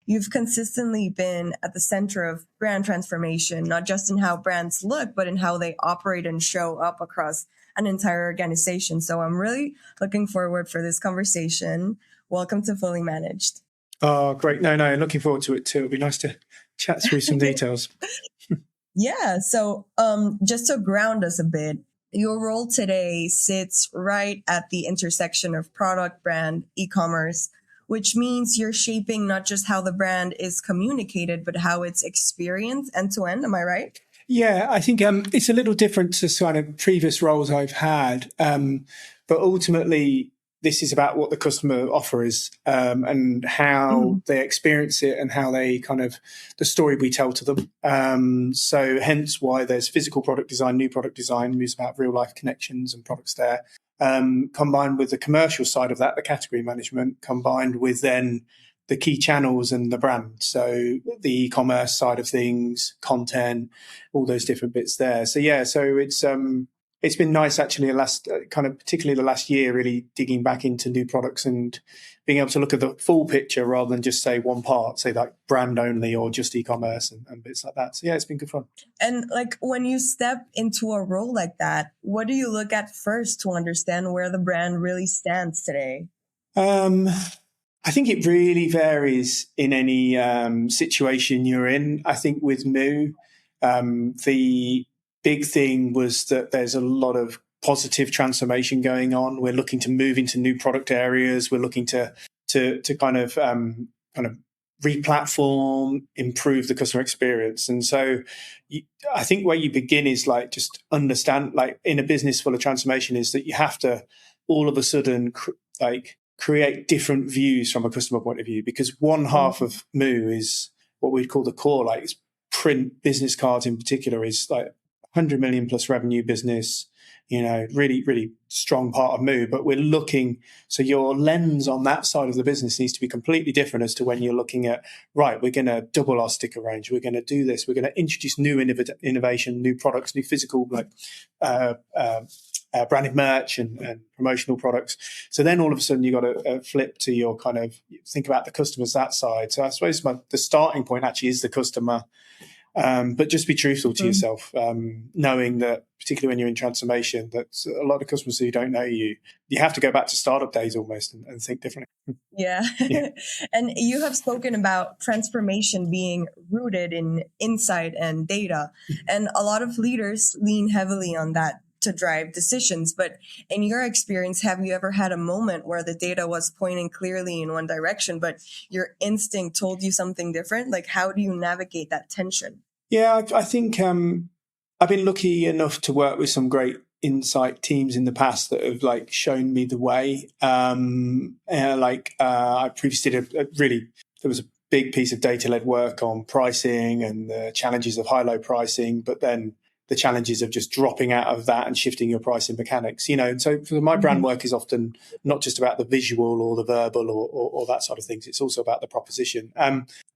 you've consistently been at the center of brand transformation, not just in how brands look, but in how they operate and show up across an entire organization. So I'm really looking forward for this conversation. Welcome to Fully Managed. Oh, great. No, looking forward to it too. It'll be nice to chat through some details. Yeah. So just to ground us a bit, your role today sits right at the intersection of product, brand, e-commerce, which means you're shaping not just how the brand is communicated, but how it's experienced end to end. Am I right? Yeah, I think it's a little different to kind of previous roles I've had. But ultimately, this is about what the customer offer is and how they experience it and how they kind of the story we tell to them. So hence why there's physical product design, new product design, is about real life connections and products there. Combined with the commercial side of that, the category management, combined with then the key channels and the brand. So the e-commerce side of things, content, all those different bits there. So yeah, so it's been nice actually particularly the last year, really digging back into new products and being able to look at the full picture rather than just say one part, say like brand only or just e-commerce and bits like that. So yeah, it's been good fun. And like when you step into a role like that, what do you look at first to understand where the brand really stands today? I think it really varies in any situation you're in. I think with MOO, the big thing was that there's a lot of positive transformation going on. We're looking to move into new product areas. We're looking to kind of re-platform, improve the customer experience. And so I think where you begin is like just understand, like in a business full of transformation, is that you have to all of a sudden create different views from a customer point of view, because one half of MOO is what we'd call the core, like it's print business cards in particular, is like 100 million plus revenue business, really, really strong part of MOO. But we're looking, so your lens on that side of the business needs to be completely different as to when you're looking at, right, we're going to double our sticker range, we're going to do this, we're going to introduce new innovation, new products, new physical, branded merch and promotional products. So then all of a sudden you've got to flip to your kind of think about the customers that side. So I suppose the starting point actually is the customer, but just be truthful to yourself, knowing that particularly when you're in transformation, that a lot of customers who don't know you have to go back to startup days almost and think differently. Yeah. And you have spoken about transformation being rooted in insight and data, and a lot of leaders lean heavily on that to drive decisions. But in your experience, have you ever had a moment where the data was pointing clearly in one direction, but your instinct told you something different? Like, how do you navigate that tension? Yeah, I think I've been lucky enough to work with some great insight teams in the past that have like shown me the way. I previously did there was a big piece of data-led work on pricing and the challenges of high-low pricing, but then the challenges of just dropping out of that and shifting your pricing mechanics, And so for my brand work is often not just about the visual or the verbal or that sort of things. It's also about the proposition.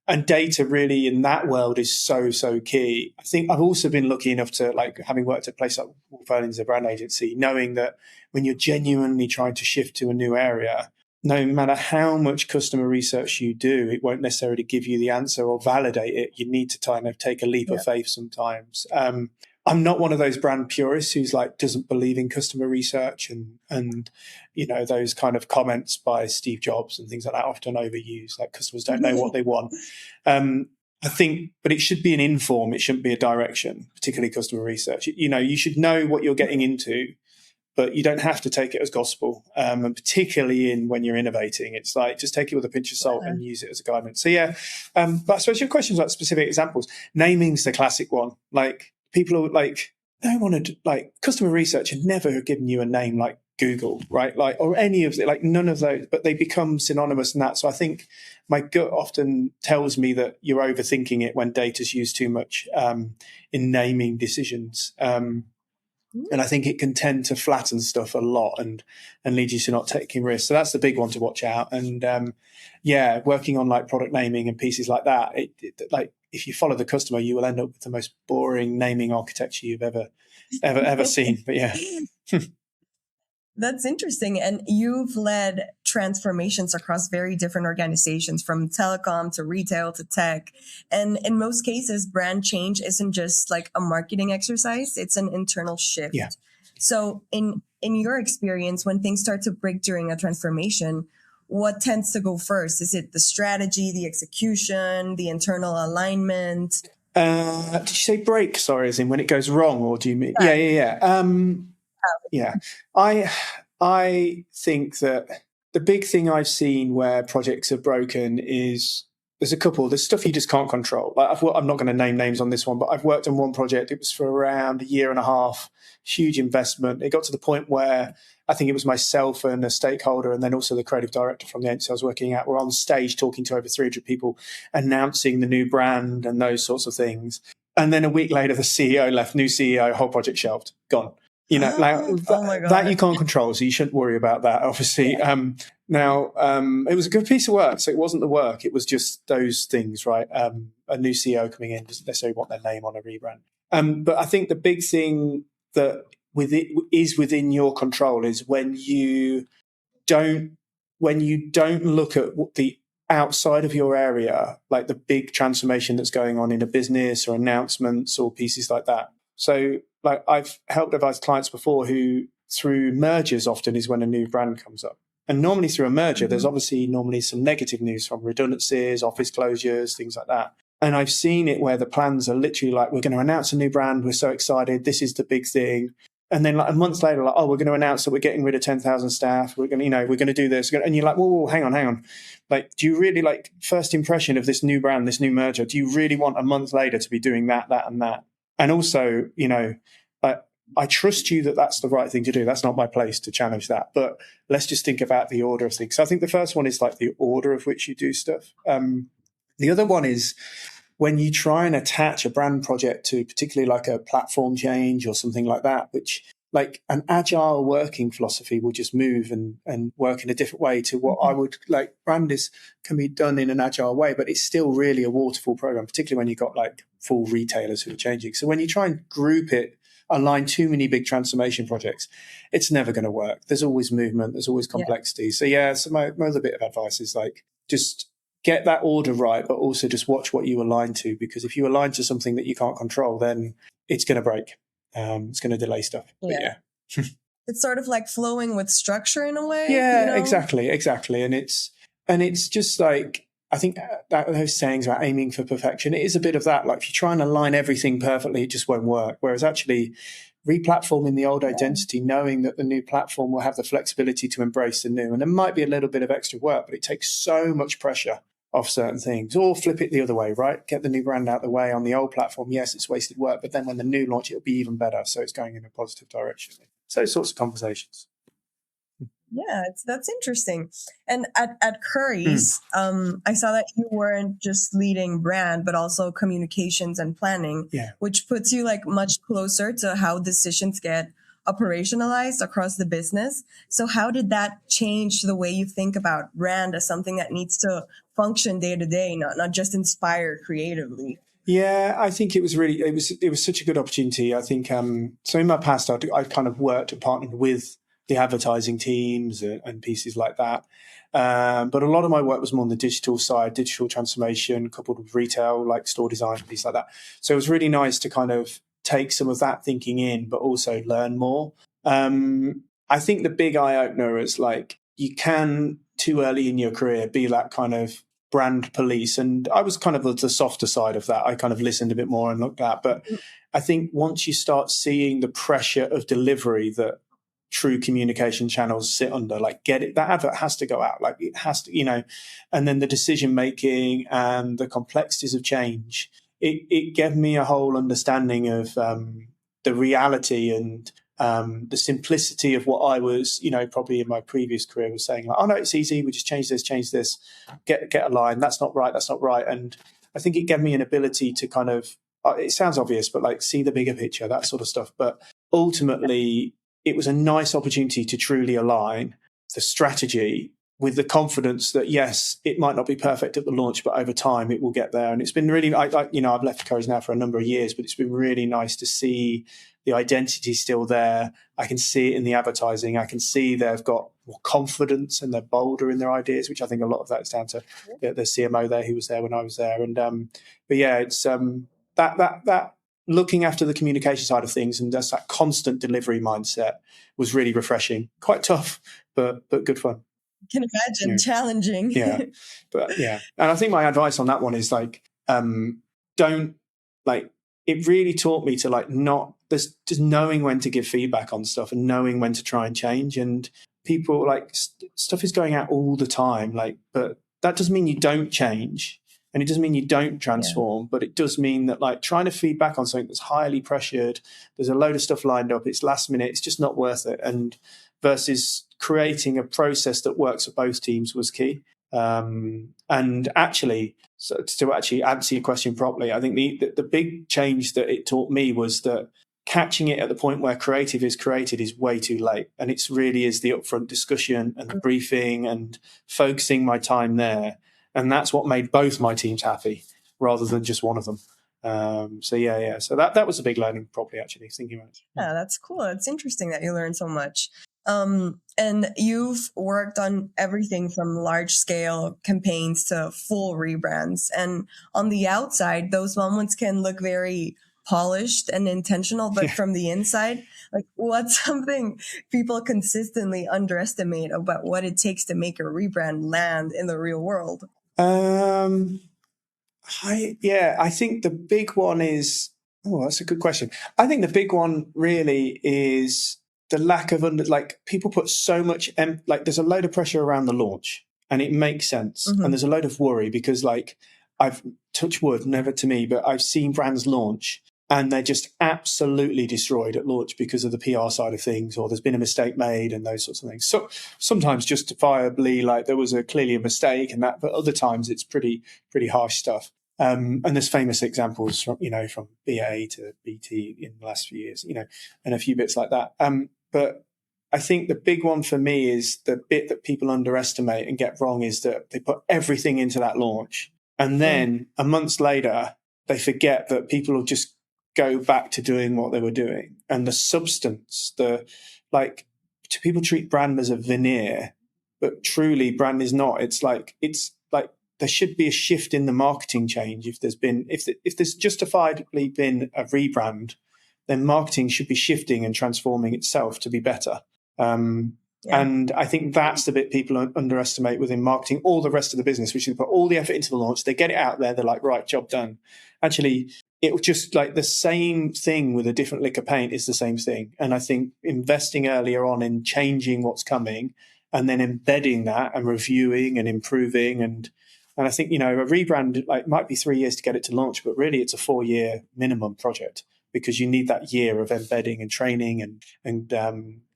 And data really in that world is so key. I think I've also been lucky enough to, like, having worked at a place like Wolf Earnings, a brand agency, knowing that when you're genuinely trying to shift to a new area, no matter how much customer research you do, it won't necessarily give you the answer or validate it. You need to kind of take a leap of faith sometimes. I'm not one of those brand purists who's like doesn't believe in customer research and those kind of comments by Steve Jobs and things like that often overused, like customers don't know what they want. I think, but it should be an inform. It shouldn't be a direction, particularly customer research. You should know what you're getting into, but you don't have to take it as gospel. And particularly when you're innovating, it's like just take it with a pinch of salt and use it as a guidance. So yeah, but I suppose your question's like specific examples. Naming's the classic one. Like, people are like, don't want to, like, customer research had never given you a name like Google, right? Like, or any of it, like none of those, but they become synonymous in that. So I think my gut often tells me that you're overthinking it when data's used too much in naming decisions. And I think it can tend to flatten stuff a lot and lead you to not taking risks. So that's the big one to watch out. And working on like product naming and pieces like that, like if you follow the customer, you will end up with the most boring naming architecture you've ever seen. But yeah. That's interesting. And you've led transformations across very different organizations, from telecom to retail to tech. And in most cases, brand change isn't just like a marketing exercise, it's an internal shift. Yeah. So in your experience, when things start to break during a transformation, what tends to go first? Is it the strategy, the execution, the internal alignment? Did you say break? Sorry, as in when it goes wrong, or do you mean? Yeah. Yeah, I think that the big thing I've seen where projects are broken is there's a couple. There's stuff you just can't control. Like I'm not going to name names on this one, but I've worked on one project. It was for around a year and a half, huge investment. It got to the point where I think it was myself and a stakeholder, and then also the creative director from the agency I was working at, were on stage talking to over 300 people, announcing the new brand and those sorts of things. And then a week later, the CEO left, new CEO, whole project shelved, gone. That you can't control, so you shouldn't worry about that, obviously. Yeah. It was a good piece of work, so it wasn't the work, it was just those things, right? A new CEO coming in doesn't necessarily want their name on a rebrand. But I think the big thing that is within your control is when you don't look at the outside of your area, like the big transformation that's going on in a business or announcements or pieces like that. So like I've helped advise clients before who through mergers often is when a new brand comes up. And normally through a merger, there's obviously normally some negative news from redundancies, office closures, things like that. And I've seen it where the plans are literally like, we're going to announce a new brand. We're so excited. This is the big thing. And then like a month later, like, oh, we're going to announce that we're getting rid of 10,000 staff. We're going to, we're going to do this. And you're like, whoa, hang on. Like, do you really like first impression of this new brand, this new merger? Do you really want a month later to be doing that, and that? And also, I trust you that that's the right thing to do. That's not my place to challenge that. But let's just think about the order of things. So I think the first one is like the order of which you do stuff. The other one is when you try and attach a brand project to particularly like a platform change or something like that, which like an agile working philosophy will just move and work in a different way to what I would like. Brand can be done in an agile way, but it's still really a waterfall program, particularly when you've got like full retailers who are changing. So when you try and group it, align too many big transformation projects, it's never going to work. There's always movement. There's always complexity. Yeah. So my other bit of advice is like, just get that order right, but also just watch what you align to, because if you align to something that you can't control, then it's going to break. It's going to delay stuff. Yeah. It's sort of like flowing with structure in a way. Yeah, exactly. And it's just like, I think that those sayings about aiming for perfection, it is a bit of that. Like if you try and align everything perfectly, it just won't work. Whereas actually replatforming the old identity, knowing that the new platform will have the flexibility to embrace the new. And there might be a little bit of extra work, but it takes so much pressure off certain things. Or flip it the other way, right? Get the new brand out of the way on the old platform. Yes, it's wasted work, but then when the new launch, it'll be even better. So it's going in a positive direction. So those sorts of conversations. Yeah, that's interesting. And at Curry's, I saw that you weren't just leading brand, but also communications and planning, which puts you like much closer to how decisions get operationalized across the business. So how did that change the way you think about brand as something that needs to function day to day, not just inspire creatively? Yeah, I think it was such a good opportunity. I think so in my past I kind of worked and partnered with the advertising teams and pieces like that. But a lot of my work was more on the digital side, digital transformation coupled with retail, like store design, pieces like that. So it was really nice to kind of take some of that thinking in, but also learn more. I think the big eye-opener is like you can too early in your career be that kind of brand police. And I was kind of the softer side of that. I kind of listened a bit more and looked at. But I think once you start seeing the pressure of delivery that true communication channels sit under, like that advert has to go out, like it has to, and then the decision making and the complexities of change, it gave me a whole understanding of the reality and the simplicity of what I was, probably in my previous career was saying like, oh no, it's easy. We just change this, get a line. That's not right. And I think it gave me an ability to kind of, it sounds obvious, but like see the bigger picture, that sort of stuff. But ultimately, it was a nice opportunity to truly align the strategy with the confidence that, yes, it might not be perfect at the launch, but over time it will get there. And it's been really, I've left Corin now for a number of years, but it's been really nice to see the identity still there. I can see it in the advertising. I can see they've got more confidence and they're bolder in their ideas, which I think a lot of that is down to the CMO there who was there when I was there. And but yeah, it's that looking after the communication side of things and just that constant delivery mindset was really refreshing. Quite tough, but good fun. Can imagine challenging. Yeah, but yeah, and I think my advice on that one is like, don't like. It really taught me to like not just knowing when to give feedback on stuff and knowing when to try and change. And people like stuff is going out all the time, like, but that doesn't mean you don't change. And it doesn't mean you don't transform, but it does mean that like trying to feedback on something that's highly pressured, there's a load of stuff lined up, it's last minute, it's just not worth it. And versus creating a process that works for both teams was key. And actually, so to actually answer your question properly, I think the big change that it taught me was that catching it at the point where creative is created is way too late. And it's really is the upfront discussion and the briefing and focusing my time there. And that's what made both my teams happy rather than just one of them. So yeah. So that was a big learning probably actually thinking about it. Yeah, that's cool. It's interesting that you learned so much. And you've worked on everything from large scale campaigns to full rebrands. And on the outside, those moments can look very polished and intentional, but from the inside, like what's something people consistently underestimate about what it takes to make a rebrand land in the real world? I think the big one is, that's a good question. I think the big one really is the lack of people put so much, there's a load of pressure around the launch and it makes sense. Mm-hmm. And there's a load of worry because like I've touched wood, never to me, but I've seen brands launch and they're just absolutely destroyed at launch because of the PR side of things, or there's been a mistake made and those sorts of things. So sometimes justifiably, like there was clearly a mistake and that, but other times it's pretty harsh stuff. And there's famous examples from BA to BT in the last few years, and a few bits like that. But I think the big one for me is the bit that people underestimate and get wrong is that they put everything into that launch. And then a month later, they forget that people will just go back to doing what they were doing. And the substance, people treat brand as a veneer, but truly brand is not. It's like there should be a shift in the marketing change. If there's justifiably been a rebrand, then marketing should be shifting and transforming itself to be better. And I think that's the bit people underestimate within marketing, all the rest of the business, which is put all the effort into the launch. They get it out there. They're like, right, job done. Actually, it was just like the same thing with a different lick of paint is the same thing. And I think investing earlier on in changing what's coming and then embedding that and reviewing and improving. And I think, a rebrand might be 3 years to get it to launch, but really it's a 4-year minimum project, because you need that year of embedding and training and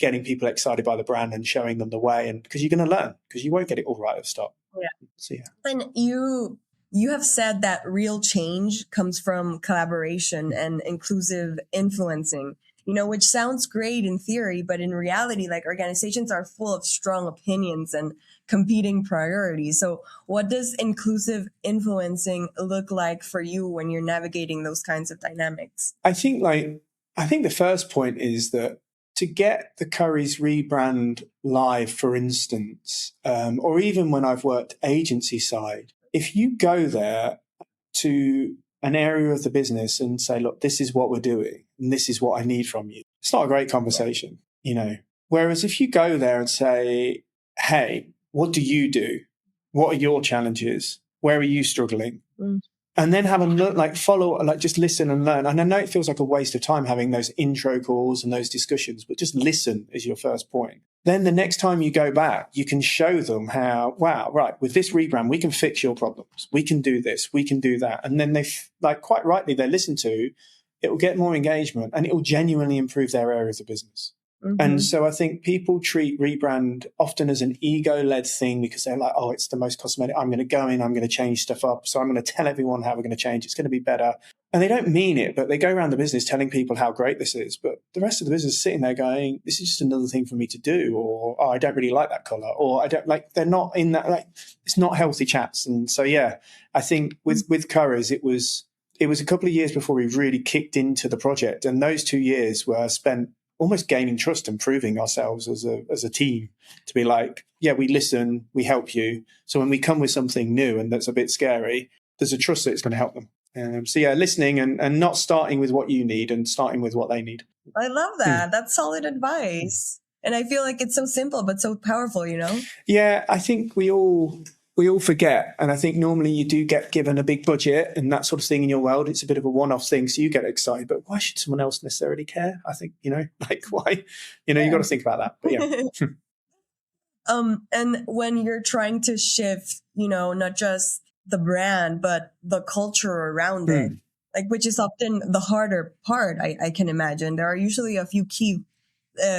getting people excited by the brand and showing them the way. And because you're going to learn, because you won't get it all right at the start. Yeah. So, yeah. And you have said that real change comes from collaboration and inclusive influencing, which sounds great in theory, but in reality, like organizations are full of strong opinions and competing priorities. So what does inclusive influencing look like for you when you're navigating those kinds of dynamics? I think the first point is that to get the Curry's rebrand live, for instance, or even when I've worked agency side, if you go there to an area of the business and say, look, this is what we're doing and this is what I need from you, it's not a great conversation, Whereas if you go there and say, hey, what do you do? What are your challenges? Where are you struggling? And then have a look, follow, just listen and learn. And I know it feels like a waste of time having those intro calls and those discussions, but just listen is your first point. Then the next time you go back, you can show them how, wow, right, with this rebrand, we can fix your problems. We can do this, we can do that. And then they, quite rightly, they listen to, it will get more engagement and it will genuinely improve their area of the business. And so I think people treat rebrand often as an ego-led thing because they're like, oh, it's the most cosmetic. I'm going to go in, I'm going to change stuff up. So I'm going to tell everyone how we're going to change. It's going to be better. And they don't mean it, but they go around the business telling people how great this is. But the rest of the business is sitting there going, this is just another thing for me to do. Or, oh, I don't really like that color. Or I don't like, they're not in that, like, it's not healthy chats. And so, yeah, I think with Currys, it was a couple of years before we really kicked into the project. And those 2 years were spent almost gaining trust and proving ourselves as a team to be like, yeah, we listen, we help you. So when we come with something new and that's a bit scary, there's a trust that it's going to help them. So yeah, listening and not starting with what you need and starting with what they need. I love that. That's solid advice. And I feel like it's so simple, but so powerful, you know? Yeah, I think we all forget. And I think normally you do get given a big budget and that sort of thing in your world. It's a bit of a one-off thing. So you get excited, but why should someone else necessarily care? I think, like why, you got to think about that. But yeah. And when you're trying to shift, not just the brand, but the culture around it, like, which is often the harder part, I can imagine. There are usually a few key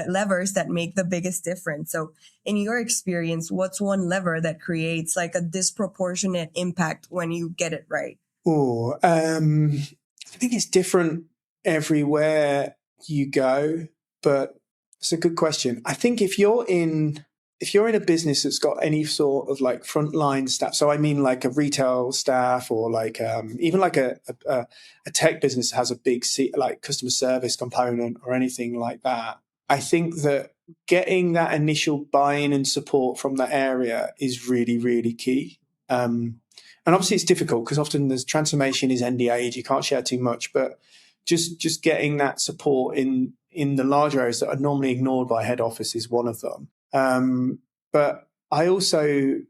levers that make the biggest difference. So in your experience, what's one lever that creates like a disproportionate impact when you get it right? I think it's different everywhere you go, but it's a good question. I think if you're in a business that's got any sort of like frontline staff, so I mean like a retail staff or like even like a tech business has a big like customer service component or anything like that, I think that getting that initial buy-in and support from that area is really, really key. And obviously it's difficult because often there's transformation is NDA'd, you can't share too much, but just getting that support in the larger areas that are normally ignored by head office is one of them. But I also,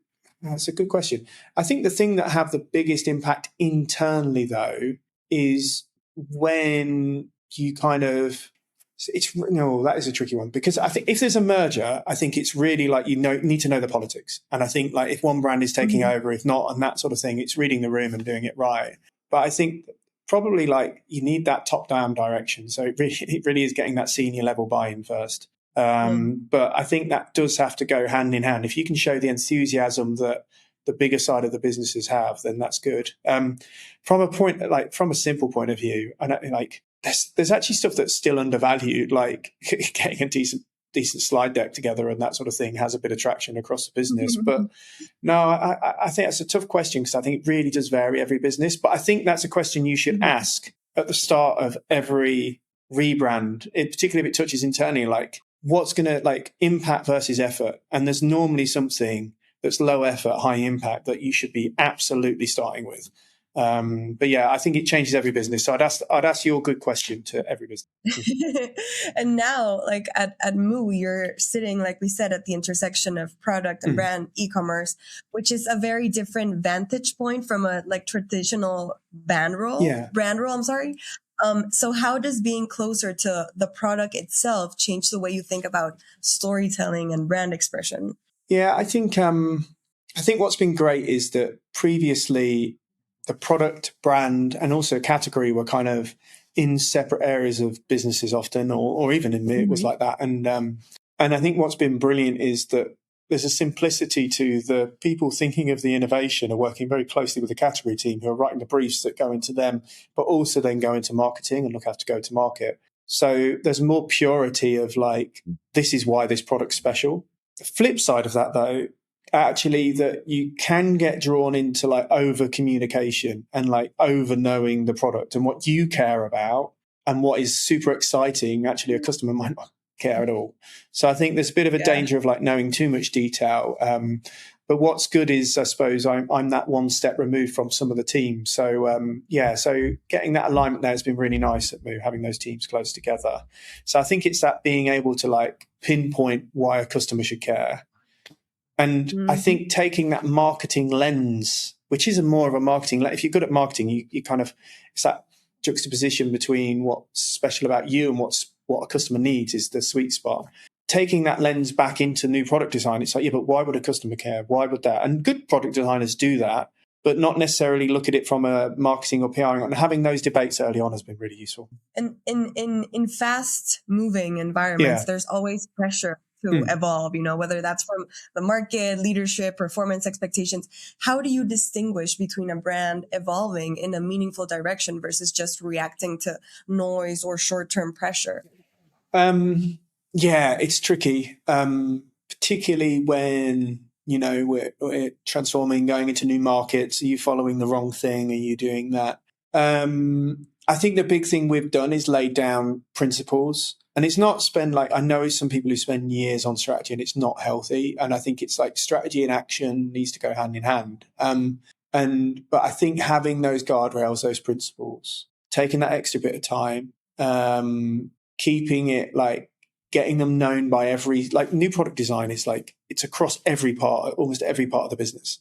that's a good question. I think the thing that have the biggest impact internally though is when you kind of, that is a tricky one because I think if there's a merger, I think it's really like, need to know the politics. And I think like if one brand is taking over, if not, and that sort of thing, it's reading the room and doing it right. But I think probably like you need that top down direction. So it really is getting that senior level buy-in first. But I think that does have to go hand in hand. If you can show the enthusiasm that the bigger side of the businesses have, then that's good. From a simple point of view, and like there's actually stuff that's still undervalued, like getting a decent slide deck together and that sort of thing has a bit of traction across the business. But no, I think that's a tough question because I think it really does vary every business. But I think that's a question you should ask at the start of every rebrand, particularly if it touches internally, like what's going to like impact versus effort. And there's normally something that's low effort, high impact that you should be absolutely starting with. But yeah, I think it changes every business. So I'd ask your good question to every business. And now, like at MOO, you're sitting, like we said, at the intersection of product and brand e-commerce, which is a very different vantage point from a like traditional brand role. I'm sorry. So how does being closer to the product itself change the way you think about storytelling and brand expression? Yeah, I think what's been great is that previously the product, brand, and also category were kind of in separate areas of businesses often, or even in me, it was like that. And I think what's been brilliant is that there's a simplicity to the people thinking of the innovation are working very closely with the category team who are writing the briefs that go into them, but also then go into marketing and look after go to market. So there's more purity of like, this is why this product's special. The flip side of that, though, actually that you can get drawn into like over communication and like over knowing the product and what you care about and what is super exciting. Actually, a customer might not care at all. So I think there's a bit of a danger of like knowing too much detail. But what's good is, I suppose, I'm that one step removed from some of the teams. So so getting that alignment there has been really nice at MOO, having those teams close together. So I think it's that being able to like pinpoint why a customer should care. And I think taking that marketing lens, which is more of a marketing, if you're good at marketing, you kind of, it's that juxtaposition between what's special about you and what a customer needs is the sweet spot. Taking that lens back into new product design, it's like, yeah, but why would a customer care? Why would that? And good product designers do that. but not necessarily look at it from a marketing or PR. And having those debates early on has been really useful. And in fast moving environments, there's always pressure to evolve, whether that's from the market, leadership, performance expectations. How do you distinguish between a brand evolving in a meaningful direction versus just reacting to noise or short-term pressure? It's tricky, particularly when, we're transforming, going into new markets. Are you following the wrong thing? Are you doing that? I think the big thing we've done is laid down principles. And it's not I know some people who spend years on strategy and it's not healthy. And I think it's like strategy and action needs to go hand in hand. But I think having those guardrails, those principles, taking that extra bit of time, keeping it getting them known by new product design is it's across almost every part of the business.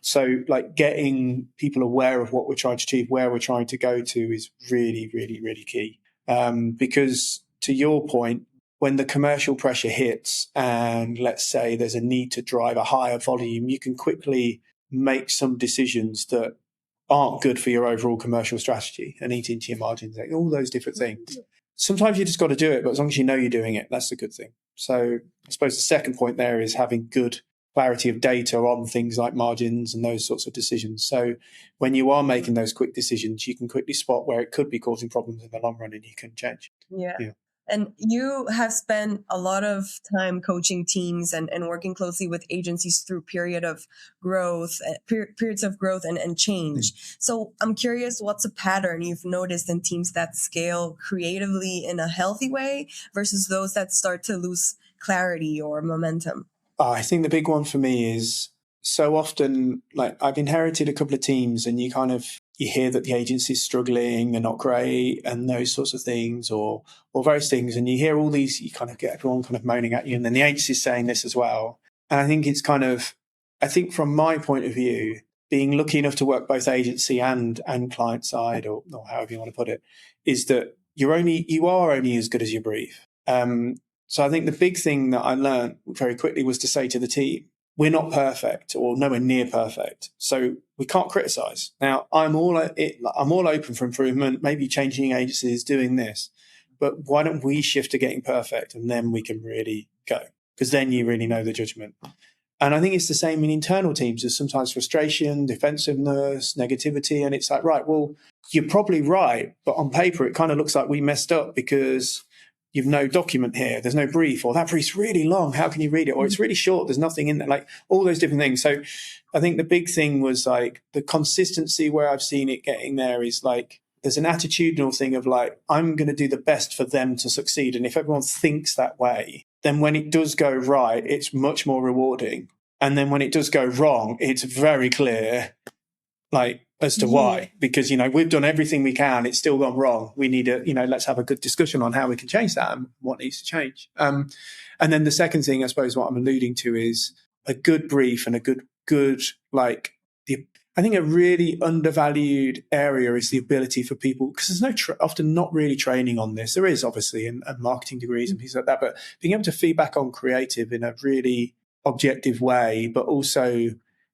So getting people aware of what we're trying to achieve, where we're trying to go to is really, really, really key. Because to your point, when the commercial pressure hits and let's say there's a need to drive a higher volume, you can quickly make some decisions that aren't good for your overall commercial strategy and eat into your margins, all those different things. Sometimes you just got to do it, but as long as you know you're doing it, that's the good thing. So I suppose the second point there is having good clarity of data on things like margins and those sorts of decisions. So when you are making those quick decisions, you can quickly spot where it could be causing problems in the long run and you can change. Yeah. And you have spent a lot of time coaching teams and working closely with agencies through periods of growth and change. So I'm curious, what's a pattern you've noticed in teams that scale creatively in a healthy way versus those that start to lose clarity or momentum? I think the big one for me is so often, I've inherited a couple of teams and you hear that the agency's struggling, they're not great and those sorts of things or various things. And you hear all these, you kind of get everyone kind of moaning at you and then the agency's saying this as well. And I think it's I think from my point of view, being lucky enough to work both agency and client side or however you want to put it, is that you are only as good as your brief. So I think the big thing that I learned very quickly was to say to the team, we're not perfect or nowhere near perfect. So we can't criticize. Now, I'm all open for improvement, maybe changing agencies, doing this. But why don't we shift to getting perfect and then we can really go? Because then you really know the judgment. And I think it's the same in internal teams. There's sometimes frustration, defensiveness, negativity. And it's right, well, you're probably right. But on paper, it kind of looks like we messed up because you've no document here. There's no brief, or that brief's really long. How can you read it? Or it's really short. There's nothing in there, all those different things. So I think the big thing was the consistency where I've seen it getting there is there's an attitudinal thing of I'm going to do the best for them to succeed. And if everyone thinks that way, then when it does go right, it's much more rewarding. And then when it does go wrong, it's very clear, as to why, because, we've done everything we can. It's still gone wrong. We need let's have a good discussion on how we can change that and what needs to change. And then the second thing, I suppose what I'm alluding to is a good brief and a good, I think a really undervalued area is the ability for people, because there's often not really training on this. There is obviously and marketing degrees and things like that, but being able to feedback on creative in a really objective way, but also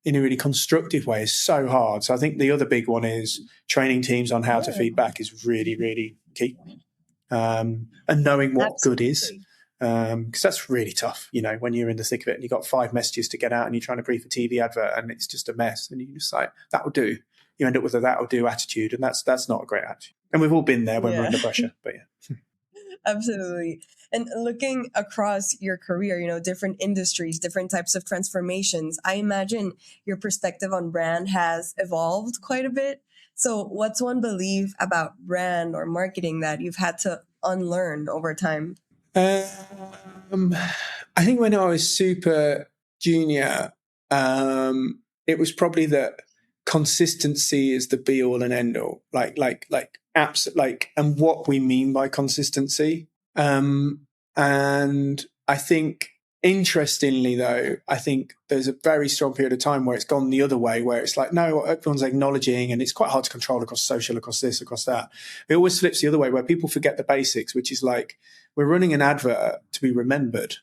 in a really constructive way is so hard. So I think the other big one is training teams on how to feedback is really, really key. And knowing what good is, because that's really tough, when you're in the thick of it and you've got 5 messages to get out and you're trying to brief a TV advert and it's just a mess. And you just that'll do. You end up with a that'll do attitude. And that's not a great attitude. And we've all been there when we're under pressure, but yeah. Absolutely. And looking across your career, different industries, different types of transformations, I imagine your perspective on brand has evolved quite a bit. So what's one belief about brand or marketing that you've had to unlearn over time? I think when I was super junior, it was probably that consistency is the be all and end all, and what we mean by consistency. And I think, interestingly though, I think there's a very strong period of time where it's gone the other way, where it's no, everyone's acknowledging, and it's quite hard to control across social, across this, across that. It always flips the other way, where people forget the basics, which is we're running an advert to be remembered.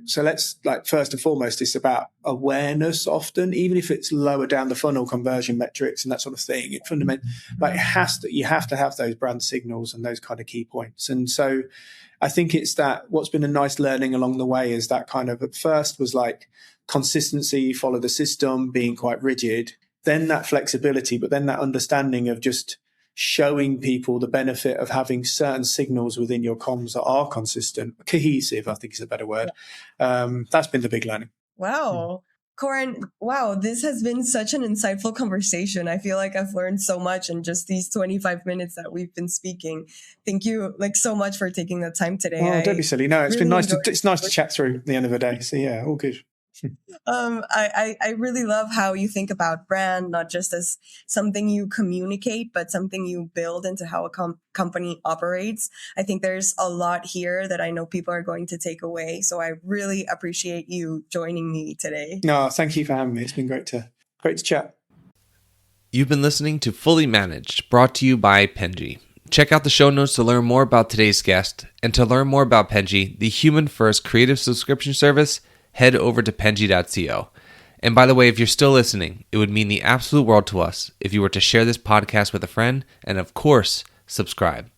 So let's, like, first and foremost, it's about awareness often, even if it's lower down the funnel, conversion metrics and that sort of thing. It fundamentally, like, you have to have those brand signals and those kind of key points. And so I think it's that what's been a nice learning along the way is that kind of, at first was like consistency, follow the system, being quite rigid, then that flexibility, but then that understanding of just showing people the benefit of having certain signals within your comms that are consistent, cohesive, I think is a better word. That's been the big learning. Wow. Corin, wow, this has been such an insightful conversation. I feel like I've learned so much in just these 25 minutes that we've been speaking. Thank you so much for taking the time today. Oh, don't be silly. No, it's really been nice it's nice to chat through at the end of the day. So yeah, all good. I really love how you think about brand, not just as something you communicate, but something you build into how a company operates. I think there's a lot here that I know people are going to take away. So I really appreciate you joining me today. No, thank you for having me. It's been great to chat. You've been listening to Fully Managed, brought to you by Penji. Check out the show notes to learn more about today's guest, and to learn more about Penji, the human-first creative subscription service, head over to penji.co. And by the way, if you're still listening, it would mean the absolute world to us if you were to share this podcast with a friend and, of course, subscribe.